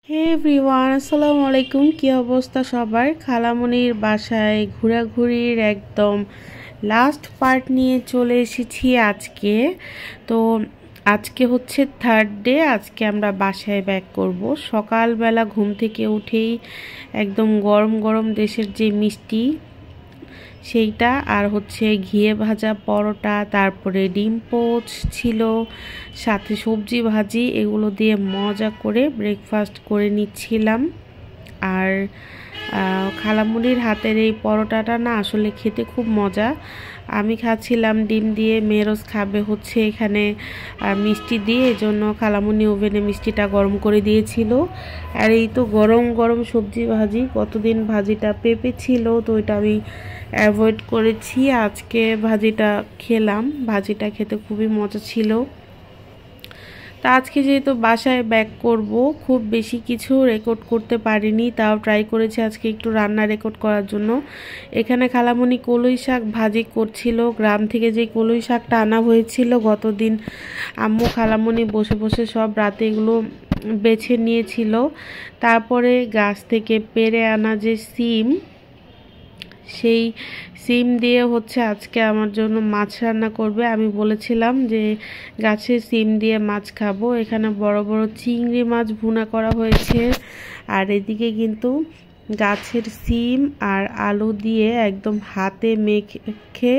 হে everyone, আসসালামু আলাইকুম। কি অবস্থা সবার? খালামণির বাসায় ঘোরাঘুরির একদম লাস্ট পার্ট নিয়ে চলে এসেছি আজকে। তো আজকে হচ্ছে থার্ড ডে। আজকে আমরা বাসায় ব্যাক করব। সকালবেলা ঘুম থেকে উঠেই একদম গরম গরম দেশের যে মিষ্টি সেইটা আর হচ্ছে ঘিয়ে ভাজা পরোটা, তারপরে ডিম পোচ ছিল, সাথে সবজি ভাজি, এগুলো দিয়ে মজা করে ব্রেকফাস্ট করে নিচ্ছিলাম। আর খালামুনির হাতের এই পরোটাটা না আসলে খেতে খুব মজা। আমি খাচ্ছিলাম ডিম দিয়ে, মেরোজ খাবে হচ্ছে এখানে মিষ্টি দিয়ে, এজন্য খালামুনি ওভেনে মিষ্টিটা গরম করে দিয়েছিল। আর এই তো গরম গরম সবজি ভাজি, কতদিন ভাজিটা পেঁপে ছিল তো ওইটা আমি অ্যাভয়েড করেছি, আজকে ভাজিটা খেলাম। ভাজিটা খেতে খুবই মজা ছিল। তা আজকে যেহেতু বাসায় ব্যাক করব, খুব বেশি কিছু রেকর্ড করতে পারিনি, তাও ট্রাই করেছি আজকে একটু রান্না রেকর্ড করার জন্য। এখানে খালামণি কলই শাক ভাজি করছিল, গ্রাম থেকে যে কলই শাকটা আনা হয়েছিল গতদিন। আম্মু খালামণি বসে বসে সব রাতে এগুলো বেছে নিয়েছিল। তারপরে গাছ থেকে পেড়ে আনা যে সিম, সেই সিম দিয়ে হচ্ছে আজকে আমার জন্য মাছ রান্না করবে। আমি বলেছিলাম যে গাছের সিম দিয়ে মাছ খাবো। এখানে বড় বড় চিংড়ি মাছ ভুনা করা হয়েছে, আর এদিকে কিন্তু গাছের সিম আর আলু দিয়ে একদম হাতে মেখে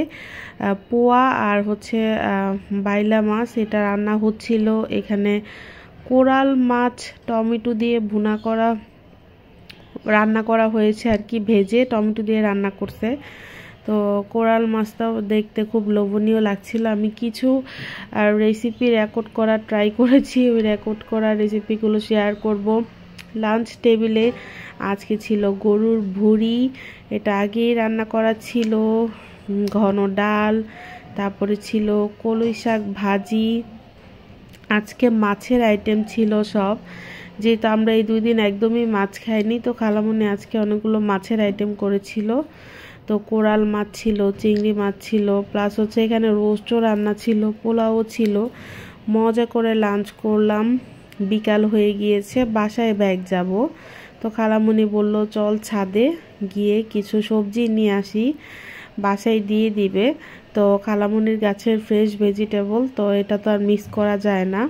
পোয়া আর হচ্ছে বাইলা মাছ এটা রান্না হচ্ছিল। এখানে কোরাল মাছ টমেটো দিয়ে রান্না করা হয়েছে আর কি, ভেজে টমেটো দিয়ে রান্না করছে। তো কোরাল মাছটাও দেখতে খুব লোভনীয় লাগছিল। আমি কিছু রেসিপি রেকর্ড করার ট্রাই করেছি, ওই রেকর্ড করা রেসিপিগুলো শেয়ার করব। লাঞ্চ টেবিলে আজকে ছিল গরুর ভুঁড়ি, এটা আগেই রান্না করা ছিল, ঘন ডাল, তারপরে ছিল কলই শাক ভাজি। আজকে মাছের আইটেম ছিল সব, যেহেতু আমরা এই 2 দিন একদমই মাছ খাইনি, তো খালামণি আজকে অনেকগুলো মাছের আইটেম করেছিল। তো কোরাল মাছ ছিল, চিংড়ি মাছ ছিল, প্লাস হচ্ছে এখানে রোস্টও রান্না ছিল, পোলাও ছিল। মজা করে লাঞ্চ করলাম। বিকাল হয়ে গিয়েছে, বাসায় ব্যাক যাব। তো খালামণি বলল চল ছাদে গিয়ে কিছু সবজি নিয়ে আসি, বাসায় দিয়ে দিবে। তো খালামণির গাছের ফ্রেশ ভেজিটেবল, তো এটা তো আর মিস করা যায় না।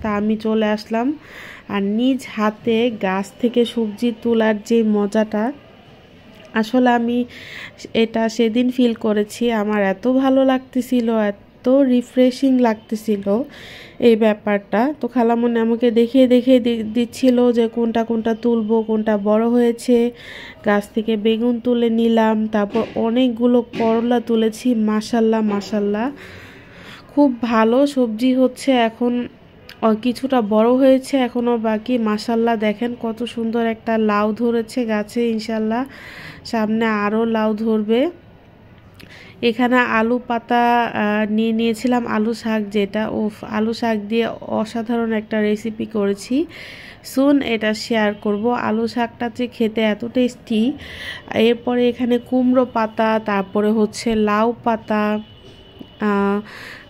তা আমি চলে আসলাম। আর নিজ হাতে গাছ থেকে সবজি তোলার যে মজাটা, আসলে আমি এটা সেদিন ফিল করেছি। আমার এত ভালো লাগতেছিল, এত রিফ্রেশিং লাগতেছিল এই ব্যাপারটা। তো খালামণি আমাকে দেখিয়ে দেখিয়ে দিচ্ছিল যে কোনটা কোনটা তুলবো, কোনটা বড় হয়েছে। গাছ থেকে বেগুন তুলে নিলাম, তারপর অনেকগুলো করলা তুলেছি। মাশাল্লাহ মাশাল্লাহ, খুব ভালো সবজি হচ্ছে এখন। কিছুটা বড় হয়েছে, এখনও বাকি। মাশাল্লাহ দেখেন কত সুন্দর একটা লাউ ধরেছে গাছে, ইনশাল্লাহ সামনে আরও লাউ ধরবে। এখানে আলু পাতা নিয়েছিলাম, আলু শাক, যেটা আলু শাক দিয়ে অসাধারণ একটা রেসিপি করেছি, সুন এটা শেয়ার করব। আলু শাকটা যে খেতে এত টেস্টি। এরপরে এখানে কুমড়ো পাতা, তারপরে হচ্ছে লাউ পাতা,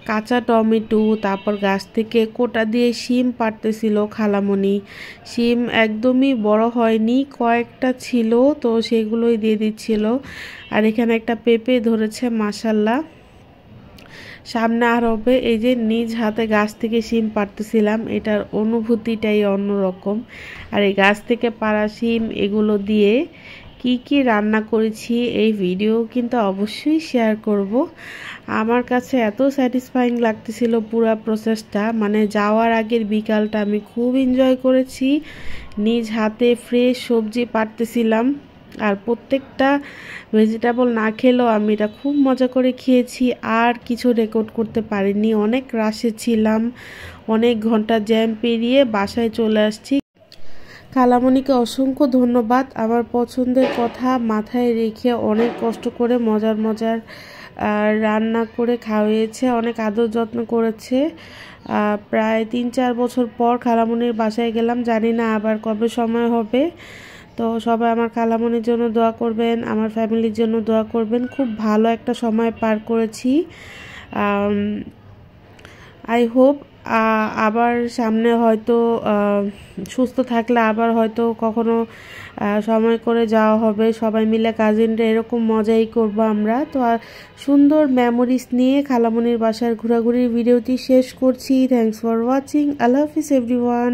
কাঁচা টমেটো, তারপর গাছ থেকে কোটা দিয়ে শিম পাড়তেছিল খালামণি। শিম একদমই বড় হয়নি, কয়েকটা ছিল, তো সেগুলোই দিয়ে দিচ্ছিল। আর এখানে একটা পেঁপে ধরেছে, মাশাল্লাহ সামনে আর হবে। এই যে নিজ হাতে গাছ থেকে শিম পাড়তেছিলাম, এটার অনুভূতিটাই অন্যরকম। আর এই গাছ থেকে পাড়া শিম এগুলো দিয়ে কি কি রান্না করেছি এই ভিডিও কিন্তু অবশ্যই শেয়ার করব। আমার কাছে এত স্যাটিসফাইং লাগতেছিল পুরো প্রসেসটা, মানে যাওয়ার আগের বিকালটা আমি খুব এনজয় করেছি। নিজ হাতে ফ্রেশ সবজি পাড়তেছিলাম, আর প্রত্যেকটা ভেজিটেবল না খেলেও আমি এটা খুব মজা করে খেয়েছি। আর কিছু রেকর্ড করতে পারিনি, অনেক রাশে ছিলাম, অনেক ঘন্টা জ্যাম পেরিয়ে বাসায় চলে আসছি। খালামণিকে অসংখ্য ধন্যবাদ, আমার পছন্দের কথা মাথায় রেখে অনেক কষ্ট করে মজার মজার রান্না করে খাওয়িয়েছে, অনেক আদর যত্ন করেছে। প্রায় 3-4 বছর পর খালামণির বাসায় গেলাম, জানি না আবার কবে সময় হবে। তো সবাই আমার খালামণির জন্য দোয়া করবেন, আমার ফ্যামিলির জন্য দোয়া করবেন। খুব ভালো একটা সময় পার করেছি। আই হোপ আবার সামনে হয়তো সুস্থ থাকলে আবার হয়তো কখনো সময় করে যাওয়া হবে, সবাই মিলে কাজিনরা এরকম মজাই করবো আমরা। তো সুন্দর মেমোরিজ নিয়ে খালামণির বাসার ঘোরাঘুরির ভিডিওটি শেষ করছি। Thanks for watching. Allah Hafiz everyone.